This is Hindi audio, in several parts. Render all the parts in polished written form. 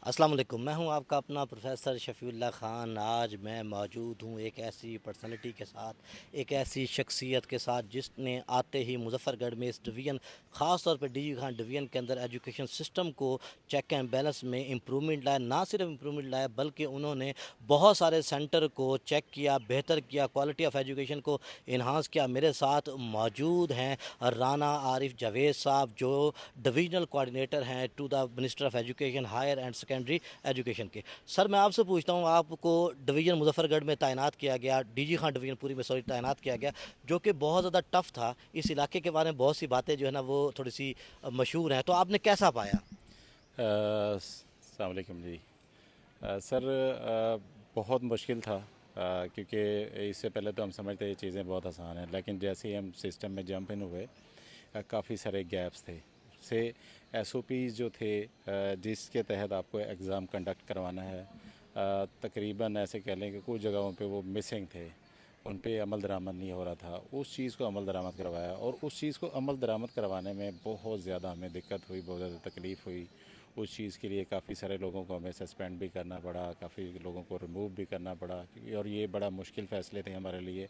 अस्सलाम वालेकुम। मैं हूं आपका अपना प्रोफेसर शफ़ीउल्लाह ख़ान। आज मैं मौजूद हूं एक ऐसी पर्सनालिटी के साथ, एक ऐसी शख्सियत के साथ जिसने आते ही मुज़फ़्फ़रगढ़ में इस डिवीज़न, ख़ास तौर पे डीजी खान डिवीज़न के अंदर एजुकेशन सिस्टम को चेक एंड बैलेंस में इम्प्रूवमेंट लाया। ना सिर्फ इम्प्रूवमेंट लाया बल्कि उन्होंने बहुत सारे सेंटर को चेक किया, बेहतर किया, क्वालिटी ऑफ एजुकेशन को इन्हांस किया। मेरे साथ मौजूद हैं राना आरिफ जावेद साहब, जो डिवीजनल कोऑर्डिनेटर हैं to the minister of education higher and secondary education के। सर, मैं आपसे पूछता हूँ, आपको डिवीज़न मुजफ्फरगढ़ में तैनात किया गया, डीजी खान डिवीज़न पूरी में सॉरी तैनात किया गया, जो कि बहुत ज़्यादा टफ था। इस इलाके के बारे में बहुत सी बातें जो है ना वो थोड़ी सी मशहूर हैं, तो आपने कैसा पाया? अस्सलाम वालेकुम जी। सर, बहुत मुश्किल था, क्योंकि इससे पहले तो हम समझते ये चीज़ें बहुत आसान हैं, लेकिन जैसे ही हम सिस्टम में जंप इन हुए काफ़ी सारे गैप्स थे से एसओपीज़ जो थे, जिसके तहत आपको एग्ज़ाम कंडक्ट करवाना है, तकरीबन ऐसे कह लें कि कुछ जगहों पे वो मिसिंग थे, उन पे अमल दरामद नहीं हो रहा था। उस चीज़ को अमल दरामद करवाया और उस चीज़ को अमल दरामद करवाने में बहुत ज़्यादा हमें दिक्कत हुई, बहुत ज़्यादा तकलीफ़ हुई। उस चीज़ के लिए काफ़ी सारे लोगों को हमें सस्पेंड भी करना पड़ा, काफ़ी लोगों को रिमूव भी करना पड़ा, और ये बड़ा मुश्किल फ़ैसले थे हमारे लिए।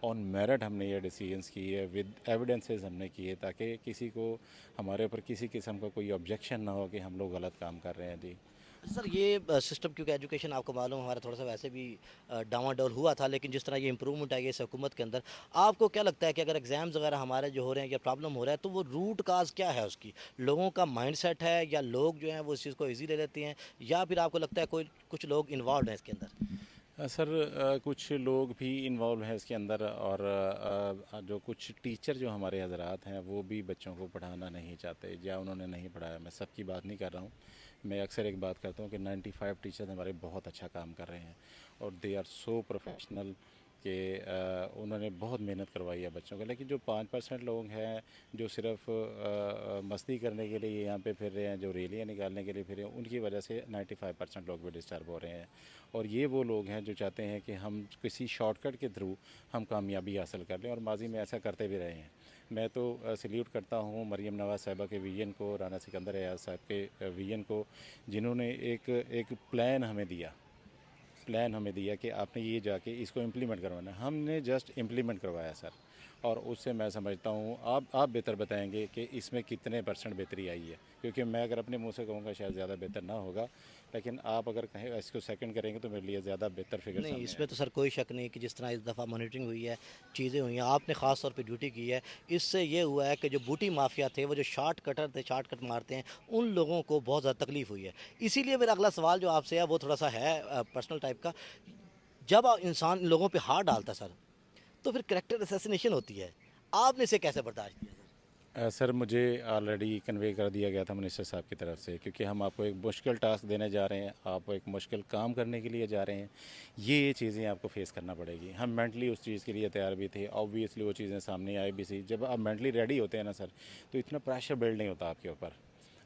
ऑन मेरिट हमने ये डिसीजंस किए, विद एविडेंसेस हमने किए, ताकि किसी को हमारे ऊपर किसी किस्म का कोई ऑब्जेक्शन ना हो कि हम लोग गलत काम कर रहे हैं जी। सर, ये सिस्टम, क्योंकि एजुकेशन आपको मालूम है हमारा थोड़ा सा वैसे भी डामाडोल हुआ था, लेकिन जिस तरह ये इम्प्रूवमेंट आई है इस हुकूमत के अंदर, आपको क्या लगता है कि अगर एग्ज़ाम्स वगैरह हमारे जो हो रहे हैं या प्रॉब्लम हो रहा है, तो वो रूट काज क्या है उसकी? लोगों का माइंडसेट है, या लोग जो हैं वो इस चीज़ को ईजी ले लेते हैं, या फिर आपको लगता है कोई कुछ लोग इन्वॉल्व हैं इसके अंदर? सर, कुछ लोग भी इन्वॉल्व हैं इसके अंदर, और जो कुछ टीचर जो हमारे हजरात हैं वो भी बच्चों को पढ़ाना नहीं चाहते, या उन्होंने नहीं पढ़ाया। मैं सबकी बात नहीं कर रहा हूँ, मैं अक्सर एक बात करता हूँ कि 95 टीचर्स हमारे बहुत अच्छा काम कर रहे हैं, और दे आर सो प्रोफेशनल कि उन्होंने बहुत मेहनत करवाई है बच्चों को। लेकिन जो 5% लोग हैं जो सिर्फ मस्ती करने के लिए यहाँ पे फिर रहे हैं, जो रैलियाँ निकालने के लिए फिर रहे हैं, उनकी वजह से 95% लोग भी डिस्टर्ब हो रहे हैं। और ये वो लोग हैं जो चाहते हैं कि हम किसी शॉर्टकट के थ्रू हम कामयाबी हासिल कर लें, और माजी में ऐसा करते भी रहे हैं। मैं तो सल्यूट करता हूँ मरीम नवाज़ साहिबा के विजन को, राना सिकंदर एयाज साहब के विजन को, जिन्होंने एक एक प्लान हमें दिया कि आपने ये जाके इसको इम्प्लीमेंट करवाना है। हमने जस्ट इम्प्लीमेंट करवाया सर, और उससे मैं समझता हूँ आप बेहतर बताएंगे कि इसमें कितने परसेंट बेहतरी आई है, क्योंकि मैं अगर अपने मुंह से कहूँगा शायद ज़्यादा बेहतर ना होगा, लेकिन आप अगर कहें इसको सेकंड करेंगे तो मेरे लिए ज़्यादा बेहतर फिगर नहीं, सामने इसमें तो आएगी। सर कोई शक नहीं कि जिस तरह इस दफ़ा मॉनिटरिंग हुई है, चीज़ें हुई हैं, आपने ख़ास तौर पे ड्यूटी की है। इससे ये हुआ है कि जो बूटी माफिया थे, वो जो शॉर्ट कटर थे, शॉर्ट कट मारते हैं, उन लोगों को बहुत ज़्यादा तकलीफ हुई है। इसीलिए मेरा अगला सवाल जो आपसे है वो थोड़ा सा है पर्सनल टाइप का। जब इंसान इन लोगों पे हाथ डालता है सर, तो फिर करेक्टर असैसिनेशन होती है। आपने इसे कैसे बर्दाश्त किया सर? सर, मुझे ऑलरेडी कन्वे कर दिया गया था मिनिस्टर साहब की तरफ से, क्योंकि हम आपको एक मुश्किल टास्क देने जा रहे हैं, आप एक मुश्किल काम करने के लिए जा रहे हैं। ये चीज़ें आपको फेस करना पड़ेगी। हम मेंटली उस चीज़ के लिए तैयार भी थे, ऑब्वियसली वो चीज़ें सामने आई भी थी। जब आप मेंटली रेडी होते हैं ना सर, तो इतना प्रेशर बिल्ड नहीं होता आपके ऊपर।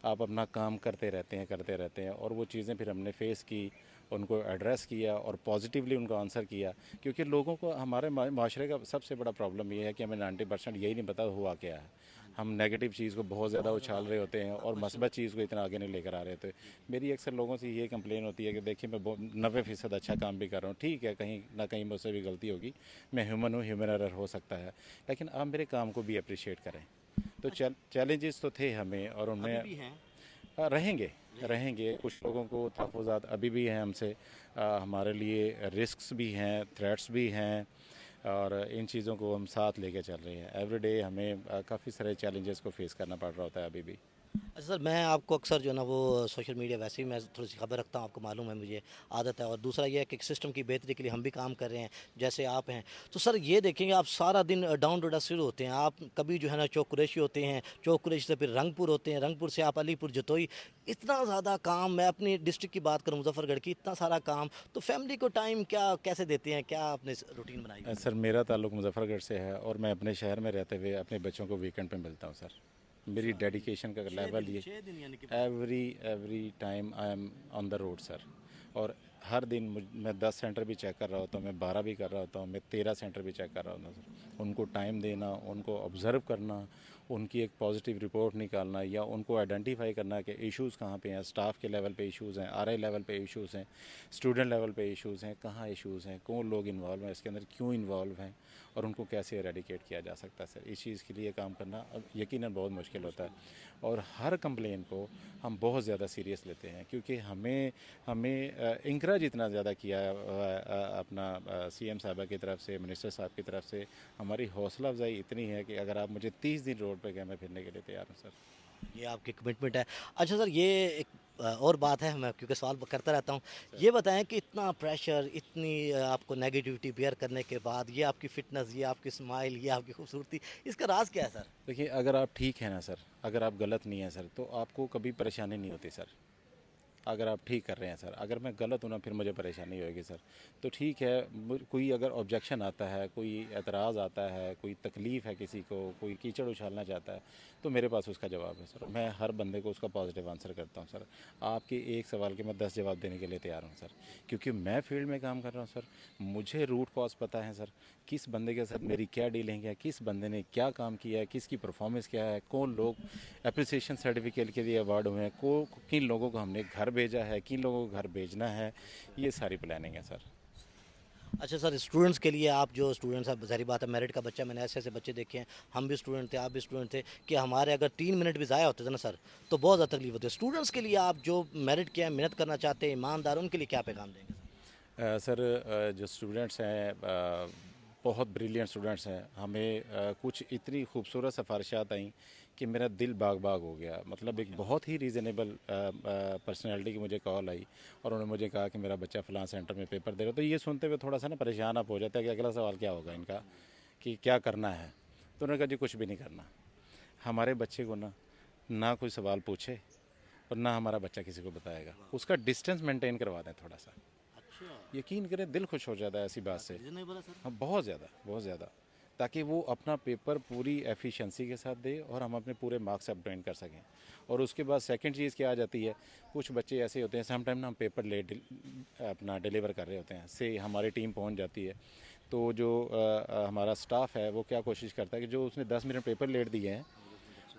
आप अपना काम करते रहते हैं, और वो चीज़ें फिर हमने फेस की, उनको एड्रेस किया और पॉजिटिवली उनको आंसर किया। क्योंकि लोगों को हमारे माशरे का सबसे बड़ा प्रॉब्लम ये है कि हमें 90% यही नहीं पता हुआ क्या है। हम नेगेटिव चीज़ को बहुत ज़्यादा बहुत ज़्यादा उछाल रहे होते हैं और क्वेश्चन मस्बत होते चीज़ को इतना आगे नहीं लेकर आ रहे थे। मेरी अक्सर लोगों से ये कंप्लेन होती है कि देखिए, मैं 90% अच्छा काम भी कर रहा हूँ, ठीक है, कहीं ना कहीं मुझसे भी गलती होगी, मैं ह्यूमन हूँ, ह्यूमन एरर हो सकता है, लेकिन आप मेरे काम को भी अप्रिशिएट करें। तो अच्छा, चैलेंजेस तो थे हमें, और अभी उनमें भी हैं, रहेंगे। रहेंगे। रहेंगे, कुछ लोगों को तहफ़्फ़ुज़ात अभी भी हैं हमसे, हमारे लिए रिस्क्स भी हैं, थ्रेट्स भी हैं, और इन चीज़ों को हम साथ लेके चल रहे हैं। एवरी डे हमें काफ़ी सारे चैलेंजेस को फेस करना पड़ रहा होता है अभी भी। अच्छा सर, मैं आपको अक्सर जो है ना वो सोशल मीडिया वैसे ही मैं थोड़ी सी खबर रखता हूँ, आपको मालूम है, मुझे आदत है। और दूसरा ये है कि सिस्टम की बेहतरी के लिए हम भी काम कर रहे हैं, जैसे आप हैं। तो सर ये देखेंगे, आप सारा दिन डाउन टू डस्ट शुरू होते हैं, आप कभी जो है ना चौक कुरैशी होते हैं, चौक कुरैशी से फिर रंगपुर होते हैं, रंगपुर से आप अलीपुर जतोई। इतना ज़्यादा काम, मैं अपनी डिस्ट्रिक्ट की बात करूँ मुजफ्फरगढ़ की, इतना सारा काम, तो फैमिली को टाइम क्या कैसे देते हैं? क्या आपने रूटीन बनाई हुई है? सर, मेरा ताल्लुक़ मुजफ़्फ़रगढ़ से है, और मैं अपने शहर में रहते हुए अपने बच्चों को वीकेंड पे मिलता हूँ सर। मेरी अच्छा, डेडिकेशन का छः लेवल दिन ये, 6 दिन यानी कि पढ़ाई। Every every time I am on the road sir. और हर दिन मैं 10 सेंटर भी चेक कर रहा होता हूँ, मैं 12 भी कर रहा होता हूँ, मैं 13 सेंटर भी चेक कर रहा होता हूँ सर। उनको टाइम देना, उनको ऑब्ज़र्व करना, उनकी एक पॉजिटिव रिपोर्ट निकालना या उनको आइडेंटिफाई करना कि इश्यूज़ कहाँ पे हैं, स्टाफ के लेवल पे इश्यूज़ हैं, आरआई लेवल पे इश्यूज़ हैं, स्टूडेंट लेवल पे इश्यूज़ हैं, कहाँ इश्यूज़ हैं, कौन लोग इन्वॉल्व हैं इसके अंदर, क्यों इन्वॉल्व हैं और उनको कैसे एरेडिकेट किया जा सकता है सर। इस चीज़ के लिए काम करना अब यकीनन बहुत मुश्किल होता है और हर कंप्लेन को हम बहुत ज़्यादा सीरियस लेते हैं क्योंकि हमें हमें इंकरेज इतना ज़्यादा किया अपना सीएम साहबा की तरफ से, मिनिस्टर साहब की तरफ से, हमारी हौसला अफजाई इतनी है कि अगर आप मुझे 30 दिन रोड पे गए मैं फिरने के लिए तैयार हूँ सर। ये आपकी कमिटमेंट है। अच्छा सर, ये एक और बात है, मैं क्योंकि सवाल करता रहता हूँ, ये बताएं कि इतना प्रेशर, इतनी आपको नेगेटिविटी बेयर करने के बाद ये आपकी फ़िटनेस, ये आपकी स्माइल, ये आपकी खूबसूरती, इसका राज क्या है सर? देखिए, अगर आप ठीक हैं ना सर, अगर आप गलत नहीं हैं सर, तो आपको कभी परेशानी नहीं होती सर। अगर आप ठीक कर रहे हैं सर, अगर मैं गलत हूँ ना फिर मुझे परेशानी होगी सर। तो ठीक है, कोई अगर ऑब्जेक्शन आता है, कोई एतराज़ आता है, कोई तकलीफ़ है किसी को, कोई कीचड़ उछालना चाहता है, तो मेरे पास उसका जवाब है सर। मैं हर बंदे को उसका पॉजिटिव आंसर करता हूँ सर। आपके एक सवाल के मैं 10 जवाब देने के लिए तैयार हूँ सर, क्योंकि मैं फील्ड में काम कर रहा हूँ सर। मुझे रूट कॉज पता है सर, किस बंदे के साथ मेरी क्या डीलिंग है, किस बंदे ने क्या काम किया है, किसकी परफॉर्मेंस क्या है, कौन लोग अप्रिसिएशन सर्टिफिकेट के लिए अवार्ड हुए हैं, किन लोगों को हमने घर भेजा है, किन लोगों को घर भेजना है, ये सारी प्लानिंग है सर। अच्छा सर, स्टूडेंट्स के लिए, आप जो स्टूडेंट्स हैं, ज़ाहिर बात है मेरिट का बच्चा, मैंने ऐसे ऐसे बच्चे देखे हैं, हम भी स्टूडेंट थे, आप भी स्टूडेंट थे, कि हमारे अगर 3 मिनट भी ज़ाया होते थे ना सर, तो बहुत ज़्यादा तकलीफ होती है। स्टूडेंट्स के लिए आप जो मेरिट के हैं, मेहनत करना चाहते हैं, ईमानदार, उनके लिए क्या पैगाम देंगे सर? सर, जो स्टूडेंट्स हैं, बहुत ब्रिलियंट स्टूडेंट्स हैं। हमें कुछ इतनी खूबसूरत सिफारिशात आई कि मेरा दिल बाग बाग हो गया। मतलब एक बहुत ही रीज़नेबल पर्सनैलिटी की मुझे कॉल आई और उन्होंने मुझे कहा कि मेरा बच्चा फ़लाँ सेंटर में पेपर दे रहा है। तो ये सुनते हुए थोड़ा सा ना परेशान आप हो जाता है कि अगला सवाल क्या होगा इनका, कि क्या करना है। तो उन्होंने कहा जी कुछ भी नहीं करना, हमारे बच्चे को ना ना कोई सवाल पूछे और ना हमारा बच्चा किसी को बताएगा, उसका डिस्टेंस मेंटेन करवा दें थोड़ा सा। अच्छा, यकीन करें, दिल खुश हो जाता है ऐसी बात से। रीजनेबल है सर। हाँ, बहुत ज़्यादा, बहुत ज़्यादा, ताकि वो अपना पेपर पूरी एफिशिएंसी के साथ दे और हम अपने पूरे मार्क्स अपग्रेड कर सकें। और उसके बाद सेकंड चीज़ क्या आ जाती है, कुछ बच्चे ऐसे होते हैं समटाइम ना, हम पेपर लेट अपना डिलीवर कर रहे होते हैं, से हमारी टीम पहुंच जाती है, तो जो हमारा स्टाफ है वो क्या कोशिश करता है कि जो उसने 10 मिनट पेपर लेट दिए हैं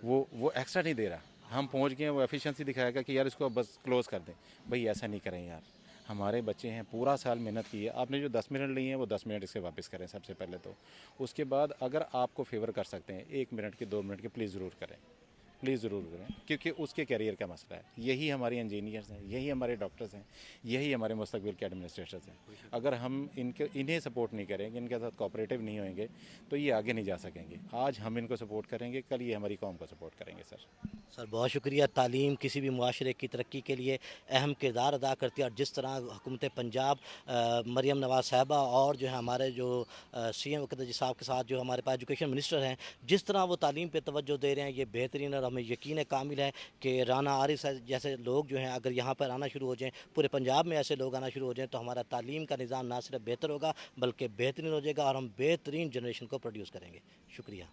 वो एक्स्ट्रा नहीं दे रहा। हम पहुंच गए, वो एफिशिएंसी दिखाएगा कि यार इसको अब बस क्लोज़ कर दें। भाई ऐसा नहीं करें यार, हमारे बच्चे हैं, पूरा साल मेहनत की है, आपने जो 10 मिनट लिए हैं वो 10 मिनट इससे वापस करें सबसे पहले तो। उसके बाद अगर आपको फेवर कर सकते हैं 1 मिनट के, 2 मिनट के, प्लीज़ ज़रूर करें, प्लीज़ ज़रूर करें, क्योंकि उसके करियर का मसला है। यही हमारे इंजीनियर्स हैं, यही हमारे डॉक्टर्स हैं, यही हमारे मुस्तकबिल के एडमिनिस्ट्रेटर्स हैं। अगर हम इन्हें सपोर्ट नहीं करेंगे, इनके साथ कोऑपरेटिव नहीं होंगे, तो ये आगे नहीं जा सकेंगे। आज हम इनको सपोर्ट करेंगे, कल ये हमारी कौम को सपोर्ट करेंगे सर। सर बहुत शुक्रिया। तालीम किसी भी मुआशरे की तरक्की के लिए अहम किरदार अदा करती है, और जिस तरह हुकूमत पंजाब मरीम नवाज़ साहबा और जो है हमारे जो सीएम वक़्त साहब के साथ जो हमारे पास एजुकेशन मिनिस्टर हैं, जिस तरह वो तालीम पे तवज्जो दे रहे हैं, ये बेहतरीन, और हमें यकीन कामिल है कि राना आरिफ जैसे लोग जो हैं अगर यहाँ पर आना शुरू हो जाएँ, पूरे पंजाब में ऐसे लोग आना शुरू हो जाएँ, तो हमारा तालीम का निज़ाम ना सिर्फ बेहतर होगा बल्कि बेहतरीन हो जाएगा, और हम बेहतरीन जनरेशन को प्रोड्यूस करेंगे। शुक्रिया।